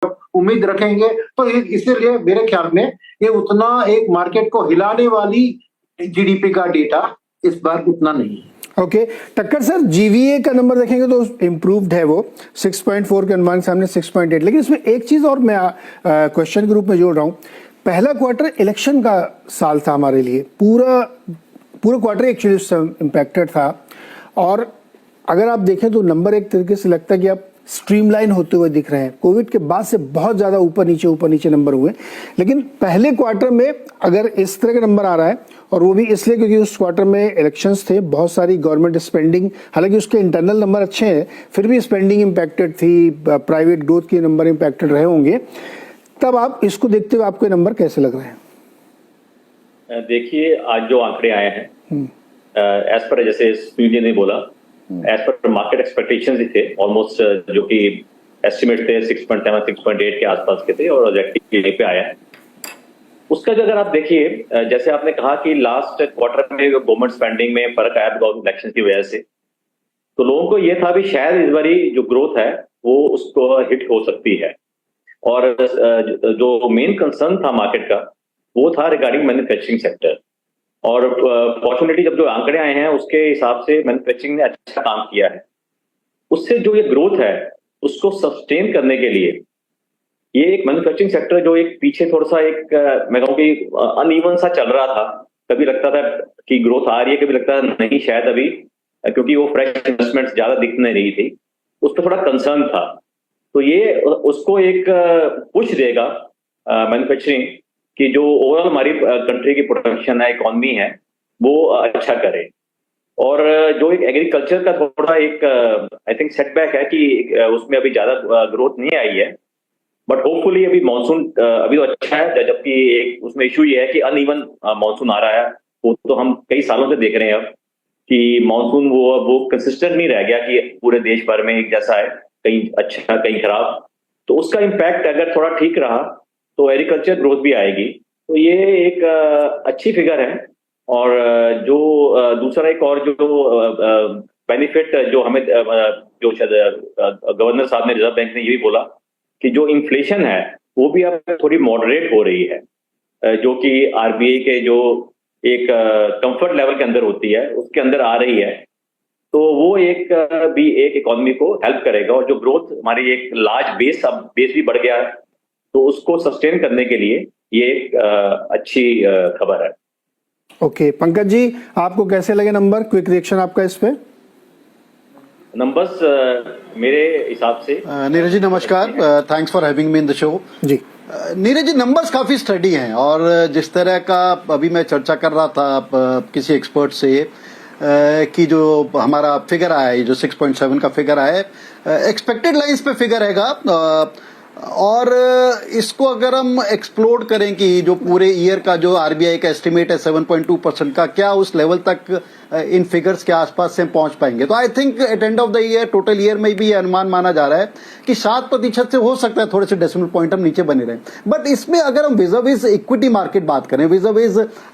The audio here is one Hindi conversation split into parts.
उम्मीद रखेंगे तो इसीलिए मेरे ख्याल में ये उतना एक मार्केट को हिलाने वाली जीडीपी का डेटा इस बार उतना नहीं है। ओके टक्कर सर, जीवीए का नंबर देखेंगे तो इम्प्रूव्ड है, वो 6.4 के अनुमान सामने 6.8, लेकिन इसमें एक चीज और मैं क्वेश्चन के रूप में जोड़ रहा हूँ। पहला क्वार्टर इलेक्शन का साल था हमारे लिए, पूरा क्वार्टर एक्चुअली इम्पैक्टेड था, और अगर आप देखें तो नंबर एक तरीके से लगता है कि आप स्ट्रीमलाइन होते हुए दिख रहे हैं। कोविड के बाद से बहुत ज्यादा ऊपर नीचे नंबर हुए, लेकिन पहले क्वार्टर में अगर इस तरह का नंबर आ रहा है, और वो भी इसलिए क्योंकि उस क्वार्टर में इलेक्शंस थे, बहुत सारी गवर्नमेंट स्पेंडिंग, हालांकि उसके इंटरनल नंबर अच्छे हैं फिर भी स्पेंडिंग इम्पैक्टेड थी, प्राइवेट ग्रोथ के नंबर इम्पैक्टेड रहे होंगे, तब आप इसको देखते हुए आपको नंबर कैसे लग रहे हैं? देखिए आज जो आंकड़े आए हैं एज पर, जैसे सुनील ने बोला, एज पर मार्केट एक्सपेक्टेशंस ही थे ऑलमोस्ट, जो कि एस्टिमेट थे 6.7 6.8 के आसपास के थे, और ऑब्जेक्टिव यहीं पे आया है। उसका जो अगर आप देखिए, जैसे आपने कहा कि लास्ट क्वार्टर में गवर्नमेंट स्पेंडिंग में फर्क आया गवर्नमेंट इलेक्शन की वजह से, तो लोगों को ये था भी शायद इस बारी जो ग्रोथ है वो उसको हिट हो सकती है, और जो मेन कंसर्न था मार्केट का वो था रिगार्डिंग मैन्युफैक्चरिंग सेक्टर, और फॉर्चुनेटली जब जो आंकड़े आए हैं उसके हिसाब से मैन्युफैक्चरिंग ने अच्छा काम किया है। उससे जो ये ग्रोथ है उसको सस्टेन करने के लिए ये एक मैन्युफैक्चरिंग सेक्टर जो एक पीछे थोड़ा सा एक मैं कहूँ कि अनइवन सा चल रहा था, कभी लगता था कि ग्रोथ आ रही है, कभी लगता था नहीं शायद अभी, क्योंकि वो फ्रेश इन्वेस्टमेंट ज्यादा दिख नहीं रही थी, उस पर थोड़ा कंसर्न था। तो ये उसको एक पुश देगा मैन्युफैक्चरिंग कि जो ओवरऑल हमारी कंट्री की प्रोडक्शन है, इकोनॉमी है, वो अच्छा करे। और जो एक एग्रीकल्चर का थोड़ा एक आई थिंक सेटबैक है कि उसमें अभी ज्यादा ग्रोथ नहीं आई है, बट होपफुली अभी मानसून अभी तो अच्छा है, जबकि एक उसमें इशू ये है कि अनइवन मानसून आ रहा है। वो तो हम कई सालों से देख रहे हैं अब कि मानसून वो कंसिस्टेंट नहीं रह गया कि पूरे देश भर में एक जैसा है, कहीं अच्छा कहीं खराब। तो उसका इम्पैक्ट अगर थोड़ा ठीक रहा तो एग्रीकल्चर ग्रोथ भी आएगी। तो ये एक अच्छी फिगर है। और जो दूसरा एक और जो बेनिफिट जो हमें जो शायद गवर्नर साहब ने, रिजर्व बैंक ने ये भी बोला कि जो इन्फ्लेशन है वो भी अब थोड़ी मॉडरेट हो रही है, जो कि आरबीआई के जो एक कंफर्ट लेवल के अंदर होती है उसके अंदर आ रही है। तो वो एक भी एक इकोनॉमी को हेल्प करेगा, और जो ग्रोथ हमारी एक लार्ज बेस भी बढ़ गया है, तो उसको सस्टेन करने के लिए ये एक अच्छी खबर है। ओके पंकज जी, आपको कैसे लगे नंबर? क्विक रिएक्शन आपका इस पे। नंबर्स मेरे हिसाब से नीरज जी नमस्कार, thanks for having me in the show. जी नीरज जी, नंबर्स काफी स्टडी हैं, और जिस तरह का अभी मैं चर्चा कर रहा था किसी एक्सपर्ट से कि जो हमारा फिगर आया है, जो 6.7 का फिगर आया है, एक्सपेक्टेड लाइंस पे फिगर रहेगा, और इसको अगर हम एक्सप्लोर करें कि जो पूरे ईयर का जो आरबीआई का एस्टिमेट है 7.2% का, क्या उस लेवल तक इन फिगर्स के आसपास से पहुंच पाएंगे? तो I think at end of the year, total year में भी ये अनुमान माना जा रहा है कि 7% से हो सकता है थोड़े से डेसिमल पॉइंट हम नीचे बने रहे। बट इसमें अगर हम विज़ इक्विटी मार्केट बात करें, विज़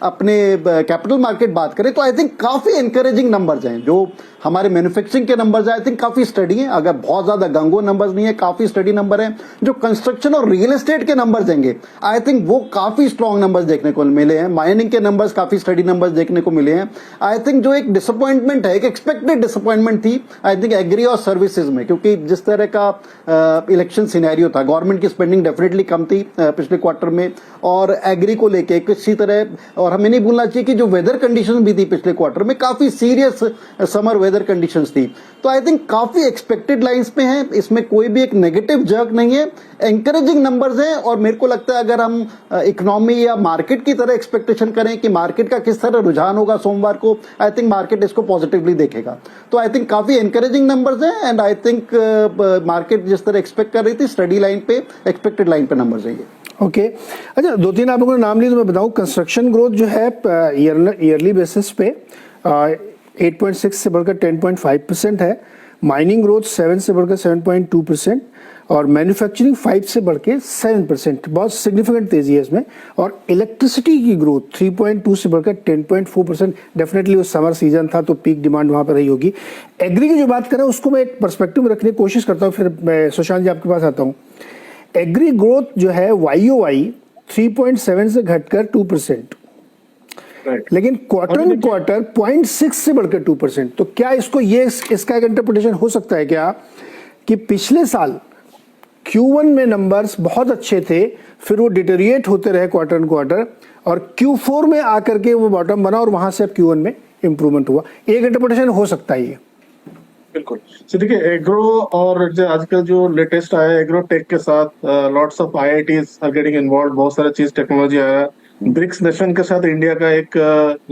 अपने कैपिटल मार्केट बात करें, तो आई थिंक काफी एनकरेजिंग नंबर्स हैं। जो हमारे मैन्युफैक्चरिंग के नंबर्स आई थिंक काफी स्टडी हैं, अगर बहुत ज्यादा गंगो नंबर्स नहीं है, काफी स्टडी नंबर हैं। जो कंस्ट्रक्शन और रियल एस्टेट के नंबर्स देंगे आई थिंक वो काफी स्ट्रॉन्ग नंबर्स देखने को मिले हैं। माइनिंग के नंबर्स काफी स्टडी नंबर्स देखने को मिले हैं। आई थिंक जो एक डिसअपॉइंटमेंट है, एक एक्सपेक्टेड डिसअपॉइंटमेंट थी आई थिंक एग्री और सर्विसेज में, क्योंकि जिस तरह का इलेक्शन सिनेरियो था, गवर्नमेंट की स्पेंडिंग डेफिनेटली कम थी पिछले क्वार्टर में, और एग्री को लेके किसी तरह, और हमें नहीं भूलना चाहिए कि जो वेदर कंडीशन भी थी पिछले क्वार्टर में, काफी सीरियस समर वेदर कंडीशंस थी। तो आई थिंक काफी एक्सपेक्टेड लाइंस पे हैं, इसमें कोई भी एक नेगेटिव जर्क नहीं है, एंकरेजिंग नंबर्स हैं। और मेरे को लगता है अगर हम इकोनॉमी या मार्केट की तरह एक्सपेक्टेशन करें कि मार्केट का किस तरह रुझान होगा सोमवार को, आई थिंक मार्केट इसको पॉजिटिवली देखेगा। तो आई थिंक काफी एनकरेजिंग नंबर्स हैं, एंड आई थिंक मार्केट जिस तरह एक्सपेक्ट कर रही थी, स्टडी लाइन पे, एक्सपेक्टेड लाइन पे नंबर्स हैं ये। ओके अच्छा, दो तीन आप लोगों ने नाम लिए तो मैं बताऊं। कंस्ट्रक्शन ग्रोथ जो है ईयरली बेसिस पे 8.6 से बढ़कर 10.5% है। माइनिंग ग्रोथ 7 से बढ़कर 7.2%, और मैन्युफैक्चरिंग 5 से बढ़ के 7%, बहुत सिग्निफिकेंट तेजी है इसमें। और इलेक्ट्रिसिटी की ग्रोथ 3.2 से बढ़कर 10.4%। डेफिनेटली वो समर सीजन था तो पीक डिमांड वहां पर रही होगी। एग्री की जो बात करें उसको मैं एक पर्सपेक्टिव में रखने की कोशिश करता हूँ, फिर मैं सुशांत जी आपके पास आता हूँ। एग्री ग्रोथ जो है YOY 3.7 से घटकर 2%, लेकिन क्वार्टर ऑन क्वार्टर 0.6 से बढ़कर 2%। तो क्या इसको इसका एक इंटरप्रिटेशन हो सकता है क्या कि पिछले साल Q1 में नंबर्स बहुत अच्छे थे, फिर वो डिटेरिएट होते रहे क्वार्टर ऑन क्वार्टर, और Q4 में आकर के वो बॉटम बना और वहां से अब Q1 में इंप्रूवमेंट हुआ? एक इंटरप्रिटेशन हो सकता है ये। बिल्कुल। तो देखिए, एग्रो और जो आजकल जो लेटेस्ट आया है एग्रो टेक के साथ, lots of IITs are getting involve, बहुत सारा चीज टेक्नोलॉजी आया है। ब्रिक्स नेशन के साथ इंडिया का एक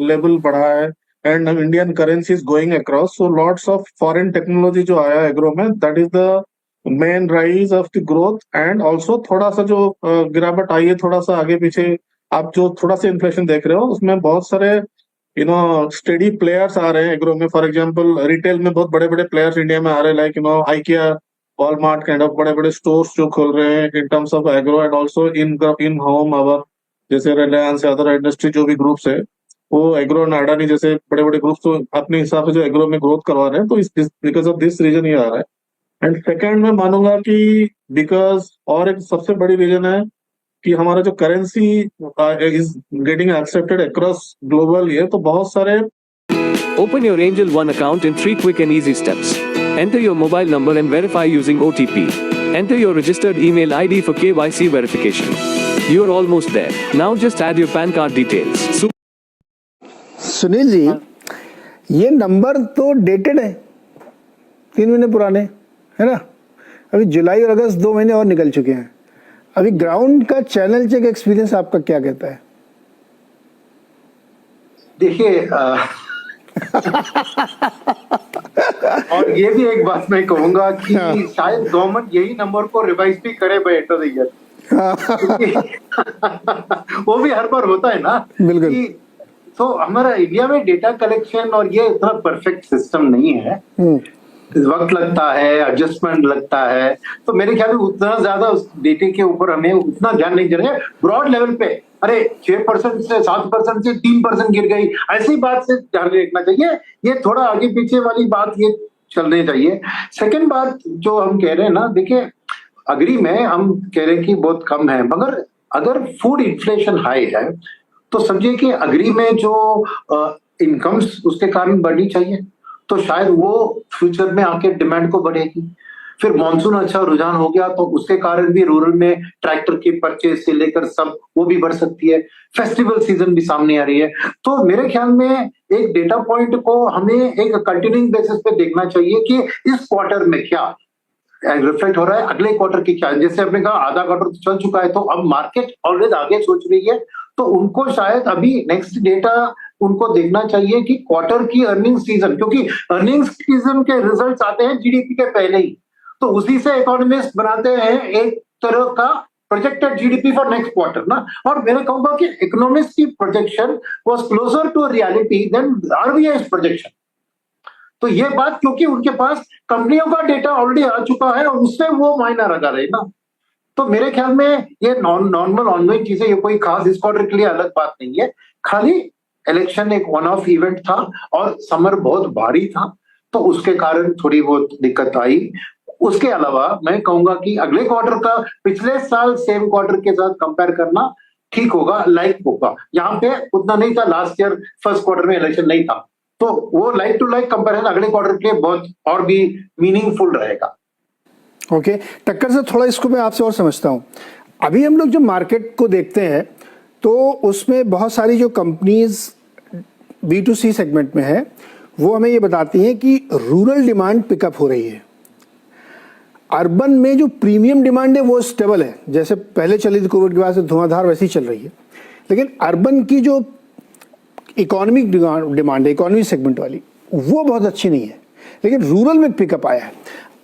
लेवल बढ़ा है, and Indian currency is going across, so lots of foreign technology जो आया है एग्रो में, that is the main rise of the growth. And also थोड़ा सा जो गिरावट आई है, थोड़ा सा आगे पीछे आप जो थोड़ा सा इन्फ्लेशन देख रहे हो, उसमें बहुत सारे स्टेडी प्लेयर्स आ रहे हैं एग्रो में। फॉर एग्जांपल रिटेल में बहुत बड़े बड़े प्लेयर्स इंडिया में आ रहे हैं, like IKEA, Walmart kind of बड़े बड़े स्टोर्स जो खोल रहे हैं in terms of agro, and also in home our जैसे रिलायंस, अदर इंडस्ट्री जो भी ग्रुप्स है, वो एग्रो एंड अडानी जैसे बड़े बड़े ग्रुप्स तो अपने हिसाब से जो एग्रो में ग्रोथ करवा रहे हैं। तो बिकॉज ऑफ दिस रीजन ये आ रहा है। एंड सेकेंड मैं मानूंगा कि बिकॉज और एक सबसे बड़ी रीजन है कि हमारा जो currency is getting accepted across global, ये तो बहुत सारे। Open your Angel One account in 3 quick and easy steps. Enter your mobile number and verify using OTP. Enter your registered email ID for KYC verification. You are almost there. Now just add your PAN card details. Sunil ji, ये नंबर तो डेटेड है, 3 महीने पुराने, है ना? अभी जुलाई और अगस्त 2 महीने और निकल चुके हैं। अभी ग्राउंड का चैनल चेक एक्सपीरियंस आपका क्या कहता है? देखिए और ये भी एक बात मैं कहूंगा कि शायद गवर्नमेंट यही नंबर को रिवाइज भी करे by end of the year. वो भी हर बार होता है ना। बिल्कुल। तो हमारा इंडिया में डेटा कलेक्शन और ये इतना परफेक्ट सिस्टम नहीं है, वक्त लगता है, एडजस्टमेंट लगता है। तो मेरे ख्याल में उतना ज्यादा उस डेटे के ऊपर हमें उतना ध्यान नहीं देना है। ब्रॉड लेवल पे अरे 6% से 7% से 3% गिर गई, ऐसी बात से ध्यान रखना चाहिए। ये थोड़ा आगे पीछे वाली बात ये चलनी चाहिए। सेकंड बात जो हम कह रहे हैं ना, देखिए अग्री में हम कह रहे हैं कि बहुत कम है, मगर अगर फूड इन्फ्लेशन हाई है तो समझिए कि अग्री में जो इनकम्स उसके कारण बढ़नी चाहिए, तो शायद वो फ्यूचर में आके डिमांड को बढ़ेगी। फिर मॉनसून अच्छा रुझान हो गया तो उसके कारण भी रूरल में ट्रैक्टर की परचेज से लेकर सब वो भी बढ़ सकती है। फेस्टिवल सीजन भी सामने आ रही है। तो मेरे ख्याल में एक डेटा पॉइंट को हमें एक कंटिन्यूइंग बेसिस पे देखना चाहिए कि इस क्वार्टर में क्या रिफ्लेक्ट हो रहा है, अगले क्वार्टर की क्या। जैसे आपने कहा आधा क्वार्टर तो चल चुका है, तो अब मार्केट ऑलरेडी आगे सोच रही है, तो उनको शायद अभी नेक्स्ट डेटा उनको देखना चाहिए कि क्वार्टर की अर्निंग सीजन, क्योंकि अर्निंग सीजन के रिजल्ट्स आते हैं जीडीपी के पहले ही, तो उसी से इकोनॉमिस्ट बनाते हैं एक तरह का projected GDP for next quarter ना। और मैं कहूंगा कि इकोनॉमिस्ट की projection was closer to reality than RBI projection. तो ये बात क्योंकि उनके पास कंपनियों का डेटा ऑलरेडी आ चुका है और उससे वो मायना लगा रहे ना। तो मेरे ख्याल में ये नॉर्मल ऑनलाइन चीजें, ये कोई खास इस क्वार्टर के लिए अलग बात नहीं है। खाली इलेक्शन एक वन ऑफ इवेंट था और समर बहुत भारी था, तो उसके कारण थोड़ी बहुत दिक्कत आई। उसके अलावा मैं कहूंगा कि अगले क्वार्टर का पिछले साल सेम क्वार्टर के साथ कंपेयर करना ठीक होगा, लाइक होगा। यहाँ पे उतना नहीं था, लास्ट ईयर फर्स्ट क्वार्टर में इलेक्शन नहीं था, तो वो लाइक टू लाइक कंपेरिजन अगले क्वार्टर के लिए बहुत और भी मीनिंगफुल रहेगा। ओके, टक्कर से थोड़ा इसको मैं आपसे और समझता हूँ। अभी हम लोग जो मार्केट को देखते हैं तो उसमें बहुत सारी जो कंपनीज B2C सेगमेंट में है वो हमें ये बताती हैं कि रूरल डिमांड पिकअप हो रही है। अर्बन में जो प्रीमियम डिमांड है वो स्टेबल है, जैसे पहले चली थी कोविड के बाद से धुआंधार वैसी चल रही है। लेकिन अर्बन की जो इकोनॉमिक डिमांड है, इकोनॉमी सेगमेंट वाली, वो बहुत अच्छी नहीं है, लेकिन रूरल में पिकअप आया है।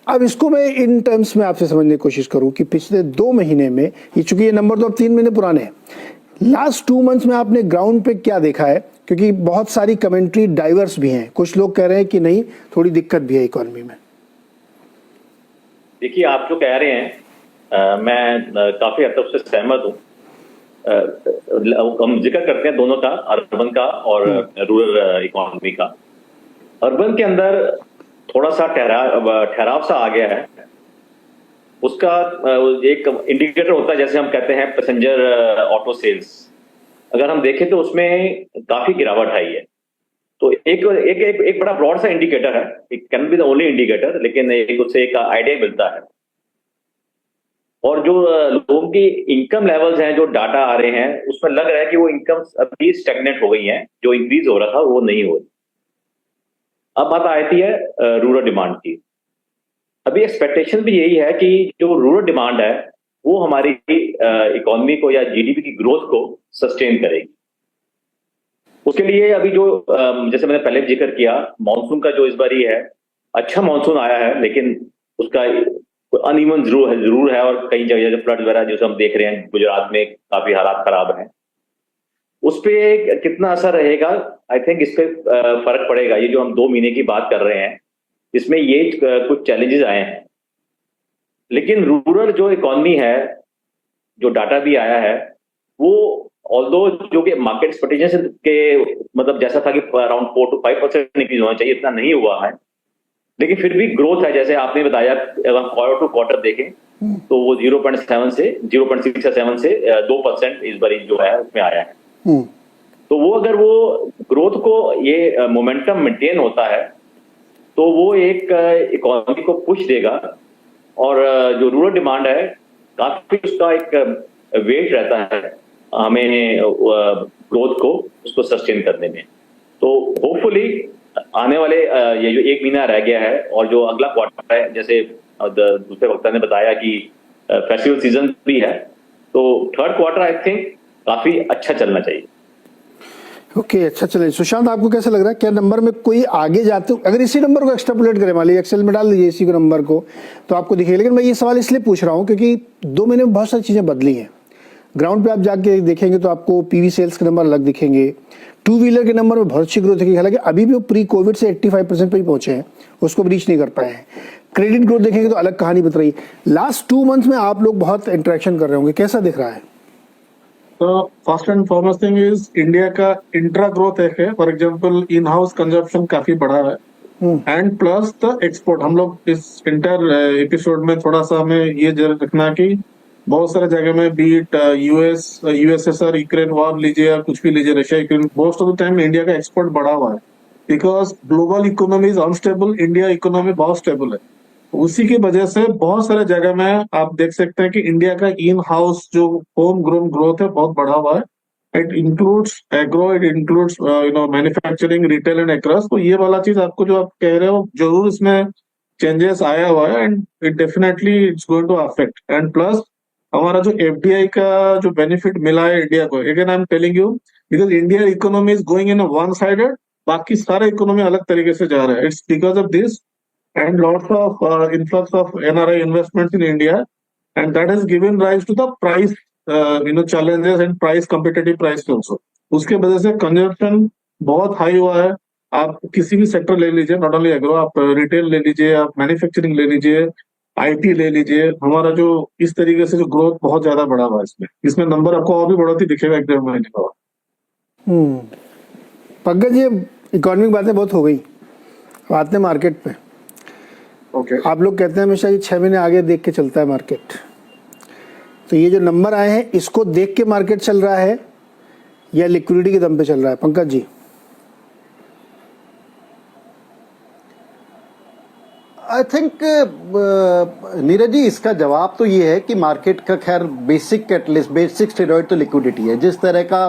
अब इसको मैं इन टर्म्स में आपसे समझने की कोशिश करूं कि पिछले 2 महीने में, ये चूंकि ये नंबर तो अब 3 महीने पुराने हैं, लास्ट 2 मंथ्स में आपने ग्राउंड पे क्या देखा है? क्योंकि बहुत सारी कमेंट्री डाइवर्स भी हैं, कुछ लोग कह रहे हैं कि नहीं थोड़ी दिक्कत भी है इकोनॉमी में। देखिए, आप जो कह रहे हैं मैं काफी हद तक से सहमत हूँ। हम जिक्र करते हैं दोनों का, अर्बन का और रूरल इकोनॉमी का। अर्बन के अंदर थोड़ा सा ठहराव सा आ गया है, उसका एक इंडिकेटर होता है, जैसे हम कहते हैं पैसेंजर ऑटो सेल्स। अगर हम देखें तो उसमें काफी गिरावट आई है। तो एक एक एक, एक बड़ा ब्रॉड सा इंडिकेटर है, it can be the only indicator, लेकिन एक उससे एक आइडिया मिलता है। और जो लोगों की इनकम लेवल्स हैं, जो डाटा आ रहे हैं, उसमें लग रहा है कि वो इनकम अभी स्टैग्नेंट हो गई हैं, जो इंक्रीज हो रहा था वो नहीं हो रही। अब बात आती है रूरल डिमांड की। अभी एक्सपेक्टेशन भी यही है कि जो रूरल डिमांड है वो हमारी इकोनॉमी को या जीडीपी की ग्रोथ को सस्टेन करेगी। उसके लिए अभी जो जैसे मैंने पहले जिक्र किया, मानसून का जो इस बार है, अच्छा मानसून आया है, लेकिन उसका अनइवन जरूर है, और कई जगह जो फ्लड वगैरह जो हम देख रहे हैं, गुजरात में काफी हालात खराब हैं, उस पे कितना असर रहेगा, आई थिंक इस पे फर्क पड़ेगा। ये जो हम 2 महीने की बात कर रहे हैं, इसमें ये कुछ चैलेंजेस आए हैं, लेकिन रूरल जो इकोनॉमी है, जो डाटा भी आया है, वो ऑल्दो जो कि मार्केट एक्सपेक्टेशन के मतलब जैसा था कि अराउंड 4 to 5% इंक्रीज होना चाहिए, इतना नहीं हुआ है, लेकिन फिर भी ग्रोथ है। जैसे आपने बताया, अगर क्वार्टर टू क्वार्टर देखें तो वो 0.7 से 0.6 या 7 से 2% इस बार जो है उसमें आया है। तो वो अगर वो ग्रोथ को ये मोमेंटम मेंटेन होता है तो वो एक इकोनॉमी को पुश देगा, और जो रूरल डिमांड है काफी उसका एक वेट रहता है हमें ग्रोथ को उसको सस्टेन करने में। तो होपफुली आने वाले ये जो 1 महीना रह गया है और जो अगला क्वार्टर है, जैसे दूसरे वक्ता ने बताया कि फेस्टिवल सीजन भी है, तो थर्ड क्वार्टर आई थिंक काफी अच्छा चलना चाहिए। ओके, अच्छा चले। सुशांत, आपको कैसा लग रहा है? क्या नंबर में कोई आगे जाते हो? अगर इसी नंबर को एक्सट्रापोलेट करें, मान लीजिए एक्सेल में डाल दीजिए इसी को नंबर को, तो आपको दिखेगा। लेकिन मैं ये सवाल इसलिए पूछ रहा हूँ क्योंकि 2 महीने में बहुत सारी चीजें बदली हैं। ग्राउंड पे आप जाके देखेंगे तो आपको पीवी सेल्स के नंबर अलग दिखेंगे, 2 व्हीलर के नंबर में बहुत अच्छी ग्रोथ दिखेगी, हालांकि अभी भी वो प्री कोविड से 85% पे ही पहुंचे हैं, उसको रीच नहीं कर पाए हैं। क्रेडिट ग्रोथ देखेंगे तो अलग कहानी बता रही है। लास्ट 2 मंथ्स में आप लोग बहुत इंटरेक्शन कर रहे होंगे, कैसा दिख रहा है? तो first and foremost thing is India का इंट्रा ग्रोथ एक है। For example in house consumption काफी बढ़ा है, एंड प्लस द एक्सपोर्ट। हम लोग इस इंटर एपिसोड में थोड़ा सा हमें ये रखना कि बहुत सारे जगह में बीट यूएसएसआर यूक्रेन वॉर लीजिए या कुछ भी लीजिए, Russia Ukraine, most of the time India का एक्सपोर्ट बढ़ा हुआ है because global economy is unstable, India economy बहुत स्टेबल है। उसी की वजह से बहुत सारे जगह में आप देख सकते हैं कि इंडिया का इन हाउस जो होम ग्रोन ग्रोथ है बहुत बढ़ा हुआ है। It includes agro, it includes manufacturing, retail and across. तो ये वाला चीज आपको जो आप कह रहे हो जरूर इसमें चेंजेस आया हुआ है, and it definitely it's going to affect. And plus हमारा जो एफडीआई का जो बेनिफिट मिला है इंडिया को, again I am telling you, because India economy is going in one sided, बाकी सारे इकोनॉमी अलग तरीके से जा रहा है। It's because of this and lots of influx of NRI investments in India, and that has given rise to the price challenges and price competitive price also. उसके वजह से कंजप्शन बहुत हाई हुआ है। आप किसी भी सेक्टर ले लीजिए, नॉट ओनली एग्रो, आप रिटेल ले लीजिए, आप मैन्युफैक्चरिंग ले लीजिए, आईटी ले लीजिए, हमारा जो इस तरीके से जो ग्रोथ बहुत ज्यादा बढ़ा हुआ है इसमें नंबर आपको और भी बढ़ोतरी दिखेगा 1-1.5 महीने का। पंकज, ये इकोनॉमिक बातें बहुत हो गई, अब आते हैं मार्केट पे। आप लोग कहते हैं हमेशा कि 6 महीने आगे देख के चलता है मार्केट, तो ये जो नंबर आए हैं इसको देख के मार्केट चल रहा है या लिक्विडिटी के दम पे चल रहा है? पंकज जी। आई थिंक नीरज जी, इसका जवाब तो ये है कि मार्केट का खैर बेसिक कैटलिस्ट, बेसिक स्टेरॉइड तो लिक्विडिटी है। जिस तरह का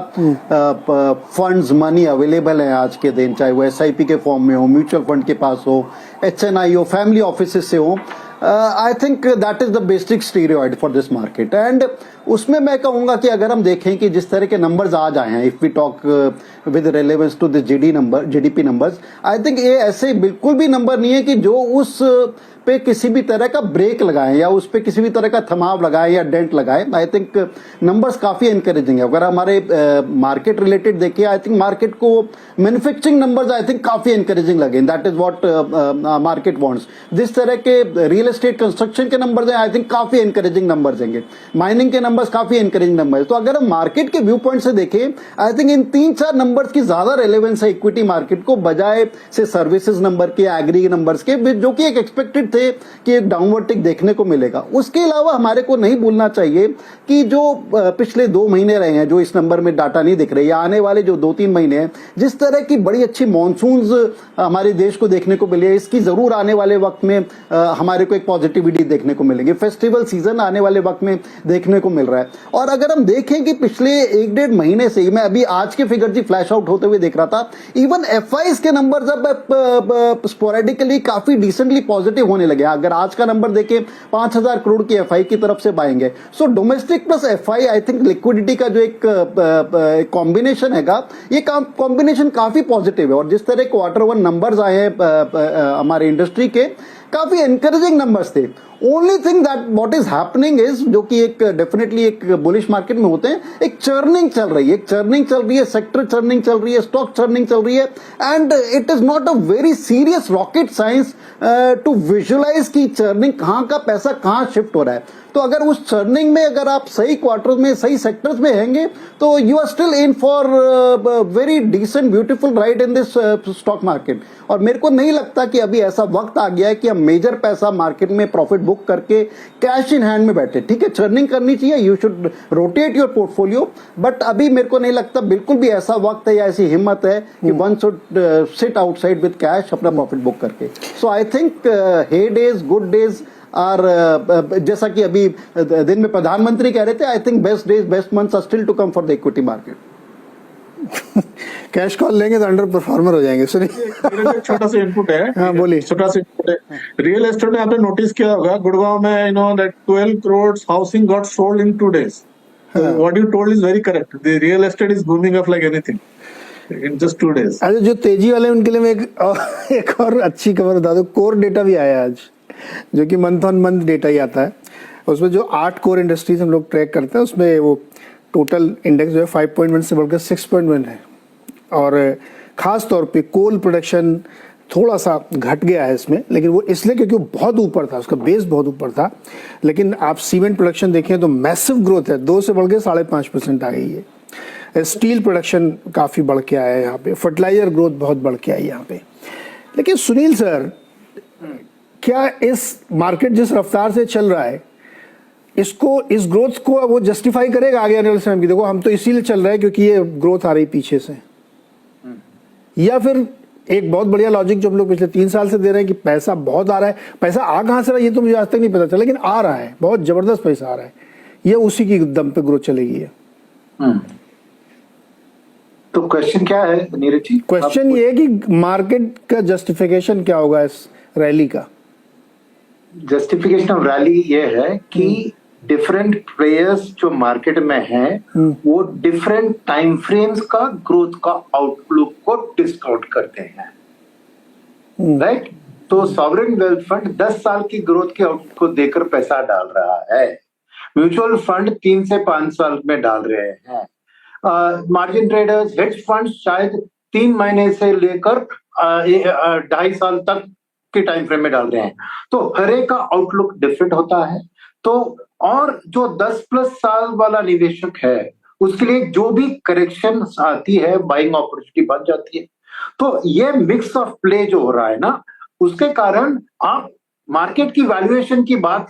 फंड्स मनी अवेलेबल है आज के दिन, चाहे वो एसआईपी के फॉर्म में हो, म्यूचुअल फंड के पास हो, एचएनआई हो, फैमिली ऑफिस से हो, I think that is the basic steroid for this market. And उसमें मैं कहूंगा कि अगर हम देखें कि जिस तरह के नंबर्स आज आए हैं, if we talk with relevance to the GDP numbers, I think ये ऐसे बिल्कुल भी नंबर नहीं है कि जो उस पे किसी भी तरह का ब्रेक लगाएं या उस पे किसी भी तरह का थमाव लगाएं या डेंट लगाएं। आई थिंक नंबर्स काफी एनकरेजिंग है। अगर हमारे मार्केट रिलेटेड देखिए, आई थिंक मार्केट को मैन्युफैक्चरिंग नंबर्स आई थिंक काफी एनकरेजिंग लगे। That is what market wants. जिस तरह के रियल एस्टेट कंस्ट्रक्शन के नंबर्स हैं, आई थिंक काफी एनकरेजिंग नंबर्स हैं। माइनिंग के नंबर्स काफी एनकरेजिंग नंबर। तो अगर हम मार्केट के व्यू पॉइंट से देखें, आई थिंक इन 3-4 नंबर्स की ज्यादा रेलेवेंस है इक्विटी मार्केट को, बजाय से सर्विसेज नंबर के, एग्री नंबर्स के, जो कि एक एक्सपेक्टेड थे कि एक डाउनवर्ड टिक देखने को मिलेगा। उसके अलावा हमारे को नहीं भूलना चाहिए कि जो पिछले 2 महीने रहे हैं, जो इस नंबर में डाटा नहीं दिख रहे, या आने वाले जो 2-3 महीने हैं, जिस तरह की बड़ी अच्छी मॉनसून्स हमारे देश को देखने को मिली है, इसकी जरूर आने वाले वक्त में हमारे को एक पॉजिटिविटी देखने को मिलेगी। फेस्टिवल सीजन आने वाले वक्त में देखने को मिल रहा है। और अगर हम देखें कि पिछले 1-1.5 महीने से ही, मैं अभी आज के फिगर जी फ्लैश आउट होते हुए देख रहा था, इवन एफआईज के नंबर अब स्पोरेडिकली काफी डिसेंटली पॉजिटिव होने लगे। अगर आज का नंबर देखें 5000 करोड़ की एफआई की तरफ से बाएंगे। So domestic plus FI, I think liquidity का जो एक कॉम्बिनेशन हैगा, ये कॉम्बिनेशन काफी पॉजिटिव है। और जिस तरह Q1 नंबर्स आए हैं हमारे इंडस्ट्री के, काफी एनकरेजिंग नंबर्स थे। Only thing that what is happening is, जो कि एक डेफिनेटली एक बुलिश मार्केट में होते हैं, एक चर्निंग चल रही है, सेक्टर चर्निंग चल रही है, स्टॉक चर्निंग चल रही है। And it is not a very serious rocket science to visualise की चर्निंग, कहां का पैसा कहां शिफ्ट हो रहा है। तो अगर उस चर्निंग में अगर आप सही क्वार्टर में, सही सेक्टर्स में हैंगे, तो you are still in for very decent beautiful ride in this stock market. और मेरे को नहीं लगता कि अभी ऐसा वक्त आ गया है कि हम मेजर पैसा मार्केट में प्रॉफिट बुक करके कैश इन हैंड में बैठे। ठीक है, चर्निंग करनी चाहिए, you should rotate your portfolio, but अभी मेरे को नहीं लगता बिल्कुल भी ऐसा वक्त है या ऐसी हिम्मत है कि one should sit outside with cash अपना प्रॉफिट बुक करके। So I think heydays, good days are, जैसा कि अभी दिन में प्रधानमंत्री कह रहे थे, I think best days, best months are still to come for the equity market. Cash call लेंगे तो अंडर परफॉर्मर हो जाएंगे। सुनिए, एक छोटा सा इनपुट है। हाँ, बोलिए। छोटा सा इनपुट है। रियल एस्टेट में आपने नोटिस किया होगा, गुड़गांव में you know that 12 crores housing got sold in 2 days. What you told is very correct. The real estate is booming up like anything in just 2 days. अच्छा, जो तेजी वाले उनके लिए मैं एक और अच्छी खबर बता दूं, कोर डेटा भी आया आज, जो कि मंथ ऑन मंथ डेटा ही आता है। उसमें जो 8 कोर इंडस्ट्रीज हम लोग ट्रैक करते हैं, उसमें वो टोटल इंडेक्स जो है 5.1 से बढ़कर 6.1 है। और खास तौर पे कोल प्रोडक्शन थोड़ा सा घट गया है इसमें, लेकिन वो इसलिए क्योंकि वो बहुत ऊपर था, उसका बेस बहुत ऊपर था। लेकिन आप सीमेंट प्रोडक्शन देखें तो मैसिव ग्रोथ है, 2 से बढ़ के 5.5% आ गई है। स्टील प्रोडक्शन काफ़ी बढ़ के आया है यहाँ पे, फर्टिलाइजर ग्रोथ बहुत बढ़ के आई है यहाँ पे। लेकिन सुनील सर, क्या इस मार्केट जिस रफ्तार से चल रहा है, इसको, इस ग्रोथ को वो जस्टिफाई करेगा आगे आने वाले समय की? देखो, हम तो इसीलिए चल रहे हैं क्योंकि ये ग्रोथ आ रही पीछे से, या फिर एक बहुत बढ़िया लॉजिक जो हम लोग पिछले 3 साल से दे रहे हैं कि पैसा बहुत आ रहा है, पैसा आ कहां से रहा है ये तो मुझे आज तक नहीं पता चला, लेकिन आ रहा है, बहुत जबरदस्त पैसा आ रहा है, ये उसी की दम पे ग्रोथ चलेगी है। तो क्वेश्चन क्या है नीरज जी? क्वेश्चन ये है कि मार्केट का जस्टिफिकेशन क्या होगा इस रैली का? जस्टिफिकेशन ऑफ रैली ये है कि डिफरेंट प्लेयर्स जो मार्केट में हैं वो डिफरेंट टाइम फ्रेम्स का ग्रोथ का आउटलुक को डिस्काउंट करते हैं, राइट? तो सॉवरेन वेल्थ फंड 10 साल की ग्रोथ के आउटलुक को देकर पैसा डाल रहा है, म्यूचुअल फंड 3 से 5 साल में डाल रहे हैं, मार्जिन ट्रेडर्स, हेज फंड शायद 3 महीने से लेकर 2.5 साल तक के टाइम फ्रेम में डाल रहे हैं। तो हर एक का आउटलुक डिफरेंट होता है। तो और जो 10+ साल वाला निवेशक है, उसके लिए जो भी करेक्शन आती है, बाइंग अपॉर्चुनिटी बन जाती है। तो ये मिक्स ऑफ प्ले जो हो रहा है ना, उसके कारण आप मार्केट की वैल्यूएशन की बात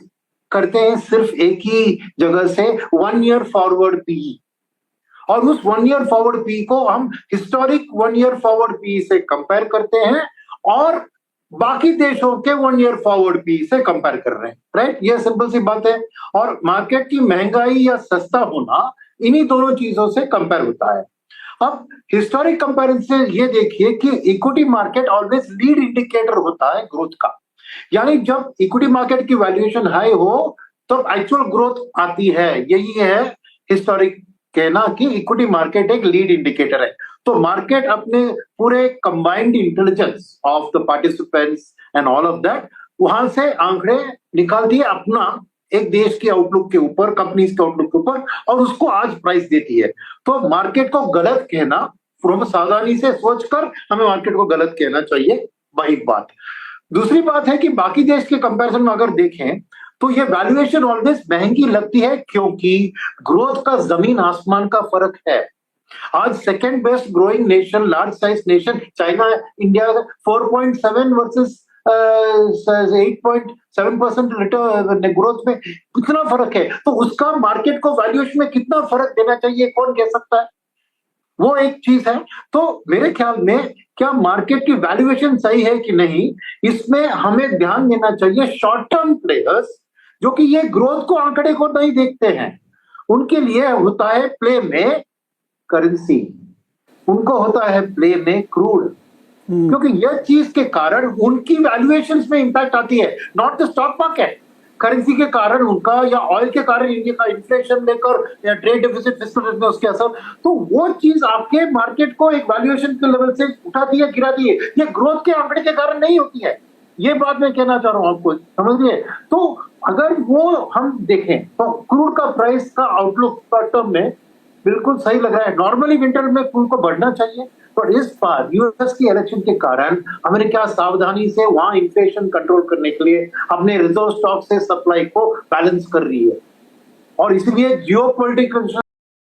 करते हैं सिर्फ एक ही जगह से, 1 year फॉरवर्ड पी, और उस 1 year फॉरवर्ड पी को हम हिस्टोरिक 1 year फॉरवर्ड पी से कंपेयर करते हैं और बाकी देशों के 1 year फॉरवर्ड पी से कंपेयर कर रहे हैं, राइट? ये सिंपल सी बात है। और मार्केट की महंगाई या सस्ता होना इन्हीं दोनों चीजों से कंपेयर होता है। अब हिस्टोरिक कंपैरिजन से ये देखिए कि equity market always lead indicator होता है ग्रोथ का, यानी जब इक्विटी मार्केट की वैल्यूएशन हाई हो तो एक्चुअल ग्रोथ आती है। यही है हिस्टोरिक कहना कि इक्विटी मार्केट एक लीड इंडिकेटर है। तो मार्केट अपने पूरे combined intelligence of the participants and all of that, वहां से आंकड़े निकालती है अपना एक देश के आउटलुक के ऊपर, कंपनीज के आउटलुक के ऊपर, और उसको आज प्राइस देती है। तो मार्केट को गलत कहना, फ्रॉम सावधानी से सोचकर हमें मार्केट को गलत कहना चाहिए, वही बात। दूसरी बात है कि बाकी देश के कंपैरिजन में अगर देखें तो ये वैल्यूएशन ऑलवेज महंगी लगती है, क्योंकि ग्रोथ का जमीन आसमान का फर्क है। आज second best growing nation, large size nation China, India 4.7 versus 8.7% return growth में कितना फर्क है, तो उसका मार्केट को वैल्यूएशन में कितना फर्क देना चाहिए कौन कह सकता है? वो एक चीज है। तो मेरे ख्याल में क्या मार्केट की वैल्यूएशन सही है कि नहीं, इसमें हमें ध्यान देना चाहिए। शॉर्ट टर्म प्लेयर्स जो कि ये ग्रोथ को आंकड़े को नहीं देखते हैं, उनके लिए होता है प्ले में करेंसी, उनको होता है प्ले में क्रूड, क्योंकि यह चीज के कारण उनकी वैल्यूएशंस में इंपैक्ट आती है, not the stock market. Currency के कारण उनका या ऑयल के कारण इंडिया का इन्फ्लेशन लेकर या ट्रेड डेफिसिट फिस्कल में उसके असर, तो वो चीज आपके मार्केट को एक वैल्यूएशन के लेवल से उठाती है गिराती है, ये ग्रोथ के आंकड़े के कारण नहीं होती है। ये बात मैं कहना चाह रहा हूं आपको, समझिए। तो अगर वो हम देखें तो क्रूड का प्राइस का आउटलुक शॉर्ट टर्म में बिल्कुल सही लग रहा है। नॉर्मली विंटर में क्रूड को बढ़ना चाहिए, पर इस बार यूएस की इलेक्शन के कारण अमेरिका सावधानी से वहां इन्फ्लेशन कंट्रोल करने के लिए अपने रिजर्व स्टॉक से सप्लाई को बैलेंस कर रही है, और इसलिए जियोपॉलिटिकल